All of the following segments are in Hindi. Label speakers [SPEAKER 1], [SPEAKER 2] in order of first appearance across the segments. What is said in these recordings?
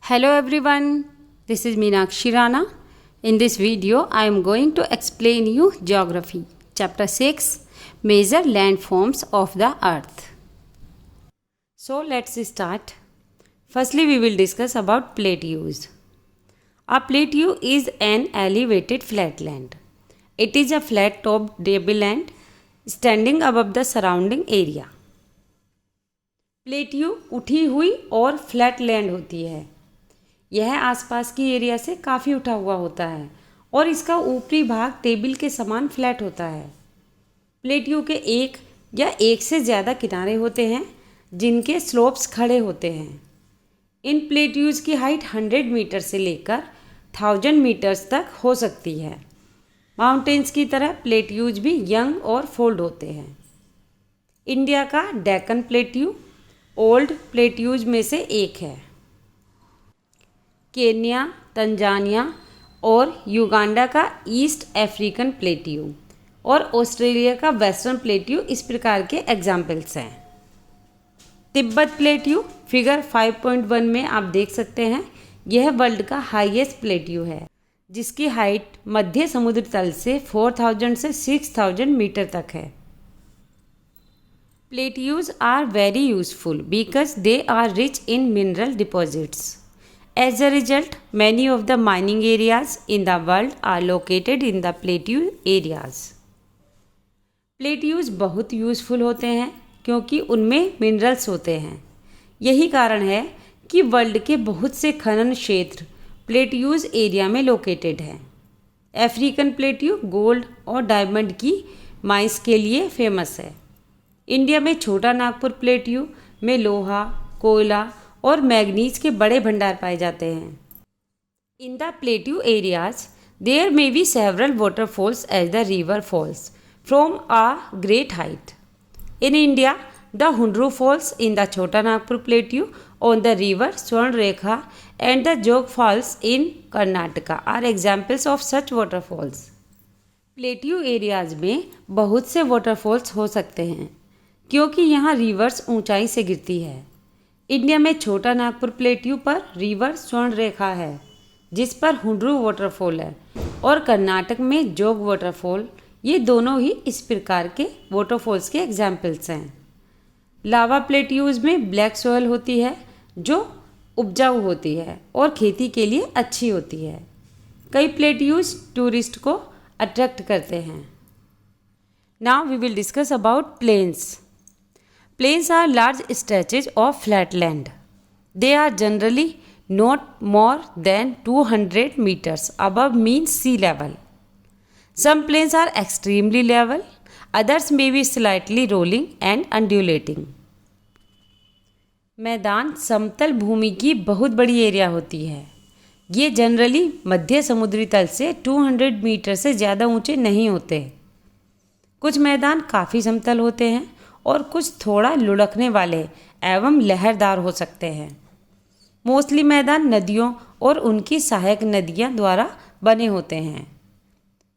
[SPEAKER 1] Hello everyone, this is Meenakshi Rana. In this video, I am going to explain you Geography, Chapter 6, Major Landforms of the Earth. So let's start. Firstly, we will discuss about plateaus. A plateau is an elevated flatland. It is a flat-topped tableland standing above the surrounding area. Plateau उठी हुई और फ्लैट लैंड होती है। यह आसपास की एरिया से काफ़ी उठा हुआ होता है और इसका ऊपरी भाग टेबल के समान फ्लैट होता है। प्लेट्यू के एक या एक से ज़्यादा किनारे होते हैं जिनके स्लोप्स खड़े होते हैं। इन प्लेट्यूज की हाइट 100 मीटर से लेकर 1000 मीटर्स तक हो सकती है। माउंटेन्स की तरह प्लेट्यूज भी यंग और फोल्ड होते हैं। इंडिया का डेक्कन प्लेट्यू ओल्ड प्लेट्यूज में से एक है। केन्या, तंजानिया और युगांडा का ईस्ट अफ्रीकन प्लेट्यू और ऑस्ट्रेलिया का वेस्टर्न प्लेट्यू इस प्रकार के एग्जाम्पल्स हैं। तिब्बत प्लेट्यू फिगर 5.1 में आप देख सकते हैं। यह वर्ल्ड का हाईएस्ट प्लेट्यू है जिसकी हाइट मध्य समुद्र तल से 4000 से 6000 मीटर तक है। Plateaus are very useful because they are rich in mineral deposits. As a result, many of the mining areas in the world are located in the plateau areas. Plateaus बहुत यूज़फुल होते हैं क्योंकि उनमें मिनरल्स होते हैं। यही कारण है कि वर्ल्ड के बहुत से खनन क्षेत्र प्लेट्यूज एरिया में लोकेटेड हैं। अफ्रीकन प्लेट्यू गोल्ड और डायमंड की माइंस के लिए फेमस है। इंडिया में छोटा नागपुर प्लेट्यू में लोहा, कोयला और मैग्नीज के बड़े भंडार पाए जाते हैं। In the plateau areas there may be several waterfalls as the river falls from a great height. In India the Hundru falls in the Chota Nagpur plateau on the river Subarnarekha and the Jog falls in Karnataka are examples of such waterfalls. Plateau areas में बहुत से वाटरफॉल्स हो सकते हैं क्योंकि यहाँ रिवर्स ऊंचाई से गिरती है। इंडिया में छोटा नागपुर प्लेट्यू पर रिवर स्वर्णरेखा है जिस पर हुंड्रू वाटरफॉल है और कर्नाटक में जोग वाटरफॉल। ये दोनों ही इस प्रकार के वाटरफॉल्स के एग्जाम्पल्स हैं। लावा प्लेट्यूज में ब्लैक सॉइल होती है जो उपजाऊ होती है और खेती के लिए अच्छी होती है। कई प्लेट्यूज टूरिस्ट को अट्रैक्ट करते हैं। Now we will discuss about plains. Plains are large stretches of flat land. They are generally not more than 200 meters above mean sea level. Some plains are extremely level, others may be slightly rolling and undulating. मैदान समतल भूमि की बहुत बड़ी एरिया होती है। ये जनरली मध्य समुद्री तल से 200 मीटर से ज़्यादा ऊंचे नहीं होते। कुछ मैदान काफ़ी समतल होते हैं और कुछ थोड़ा लुढ़कने वाले एवं लहरदार हो सकते हैं। मोस्टली मैदान नदियों और उनकी सहायक नदियाँ द्वारा बने होते हैं।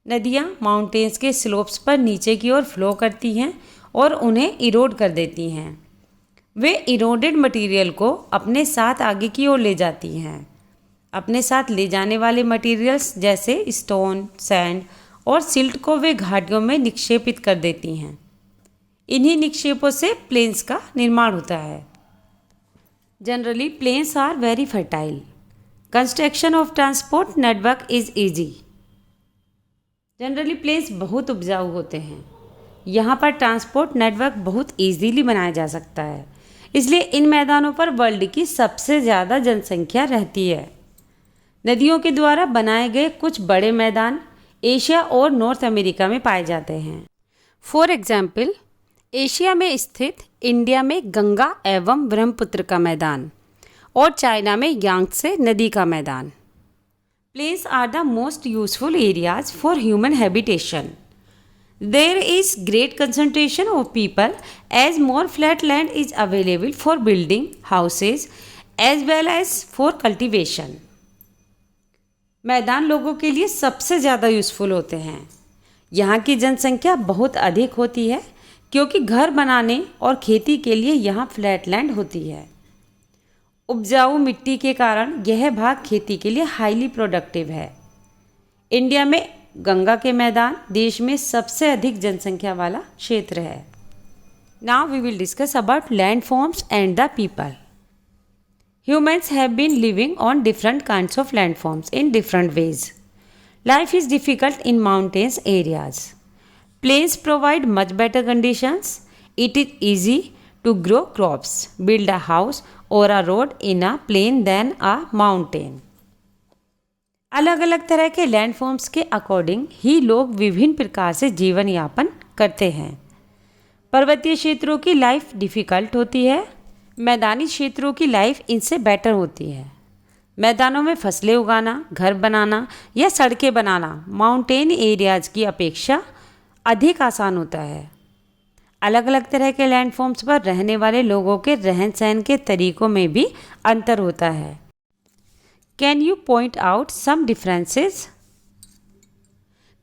[SPEAKER 1] नदियाँ माउंटेन्स के स्लोप्स पर नीचे की ओर फ्लो करती हैं और उन्हें इरोड कर देती हैं। वे इरोडेड मटेरियल को अपने साथ आगे की ओर ले जाती हैं। अपने साथ ले जाने वाले मटेरियल्स जैसे स्टोन, सैंड और सिल्ट को वे घाटियों में निक्षेपित कर देती हैं। इन्हीं निक्षेपों से प्लेन्स का निर्माण होता है। Generally plains are very fertile. Construction of transport network is easy. Generally plains बहुत उपजाऊ होते हैं। यहाँ पर ट्रांसपोर्ट नेटवर्क बहुत ईजीली बनाया जा सकता है, इसलिए इन मैदानों पर वर्ल्ड की सबसे ज़्यादा जनसंख्या रहती है। नदियों के द्वारा बनाए गए कुछ बड़े मैदान एशिया और नॉर्थ अमेरिका में पाए जाते हैं। फॉर एग्जाम्पल, एशिया में स्थित इंडिया में गंगा एवं ब्रह्मपुत्र का मैदान और चाइना में यांगत्से नदी का मैदान। Plains are the most useful areas for human habitation. There is great concentration of people as more flat land is available for building houses as well as for cultivation. मैदान लोगों के लिए सबसे ज़्यादा यूजफुल होते हैं। यहाँ की जनसंख्या बहुत अधिक होती है क्योंकि घर बनाने और खेती के लिए यहाँ फ्लैट लैंड होती है। उपजाऊ मिट्टी के कारण यह भाग खेती के लिए हाईली प्रोडक्टिव है। इंडिया में गंगा के मैदान देश में सबसे अधिक जनसंख्या वाला क्षेत्र है। Now we will discuss about landforms and the people. Humans have been living on different kinds of landforms in different ways. Life is difficult in mountainous areas. Plains provide much better conditions. It is easy to grow crops, build a house or a road in a plain than a mountain. अलग अलग तरह के लैंडफॉर्म्स के अकॉर्डिंग ही लोग विभिन्न प्रकार से जीवन यापन करते हैं। पर्वतीय क्षेत्रों की लाइफ डिफ़िकल्ट होती है, मैदानी क्षेत्रों की लाइफ इनसे बेटर होती है। मैदानों में फसलें उगाना, घर बनाना या सड़कें बनाना माउंटेन एरियाज़ की अपेक्षा अधिक आसान होता है। अलग अलग तरह के लैंडफॉर्म्स पर रहने वाले लोगों के रहन सहन के तरीकों में भी अंतर होता है। Can you point out some differences?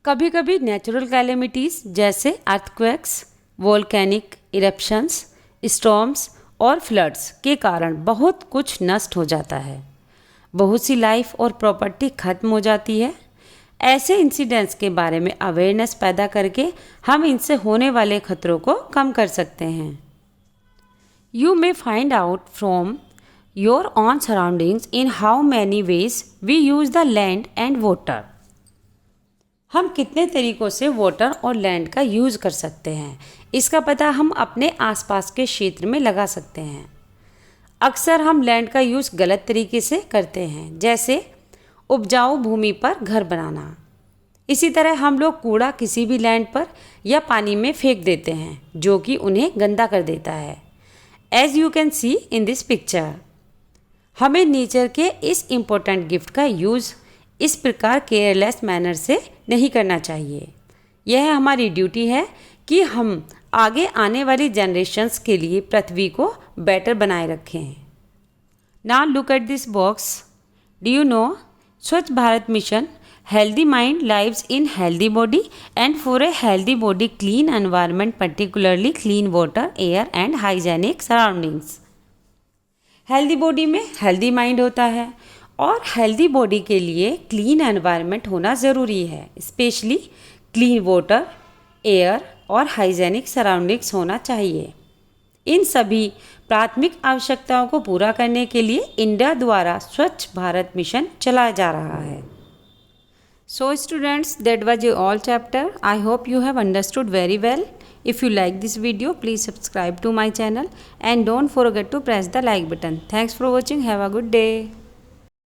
[SPEAKER 1] कभी कभी नेचुरल कैलेमिटीज़ जैसे अर्थक्वेक्स, वोल्केनिक इरप्शंस, स्टॉर्म्स और फ्लड्स के कारण बहुत कुछ नष्ट हो जाता है। बहुत सी लाइफ और प्रॉपर्टी खत्म हो जाती है। ऐसे इंसिडेंट्स के बारे में अवेयरनेस पैदा करके हम इनसे होने वाले खतरों को कम कर सकते हैं। You may find out from your own surroundings in how many ways we use the land and water. हम कितने तरीक़ों से वाटर और लैंड का यूज़ कर सकते हैं, इसका पता हम अपने आसपास के क्षेत्र में लगा सकते हैं। अक्सर हम लैंड का यूज़ गलत तरीके से करते हैं, जैसे उपजाऊ भूमि पर घर बनाना। इसी तरह हम लोग कूड़ा किसी भी लैंड पर या पानी में फेंक देते हैं, जो कि उन्हें गंदा कर देता है। As you can see in this picture, हमें नेचर के इस इम्पोर्टेंट गिफ्ट का यूज़ इस प्रकार केयरलेस मैनर से नहीं करना चाहिए। यह हमारी ड्यूटी है कि हम आगे आने वाली जनरेशन्स के लिए पृथ्वी को बेटर बनाए रखें। Now look at this box. Do you know Swachh Bharat mission healthy mind lives in healthy body and for a healthy body clean environment particularly clean water, air and hygienic surroundings. Healthy body में हेल्दी माइंड होता है और हेल्दी बॉडी के लिए क्लीन एनवायरनमेंट होना ज़रूरी है। स्पेशली क्लीन वाटर, एयर और हाइजेनिक सराउंडिंग्स होना चाहिए। इन सभी प्राथमिक आवश्यकताओं को पूरा करने के लिए इंडिया द्वारा स्वच्छ भारत मिशन चलाया जा रहा है। So students, that was your all chapter. I hope you have understood very well. If you like this video, please subscribe to my channel and don't forget to press the like button. Thanks for watching. Have a good day.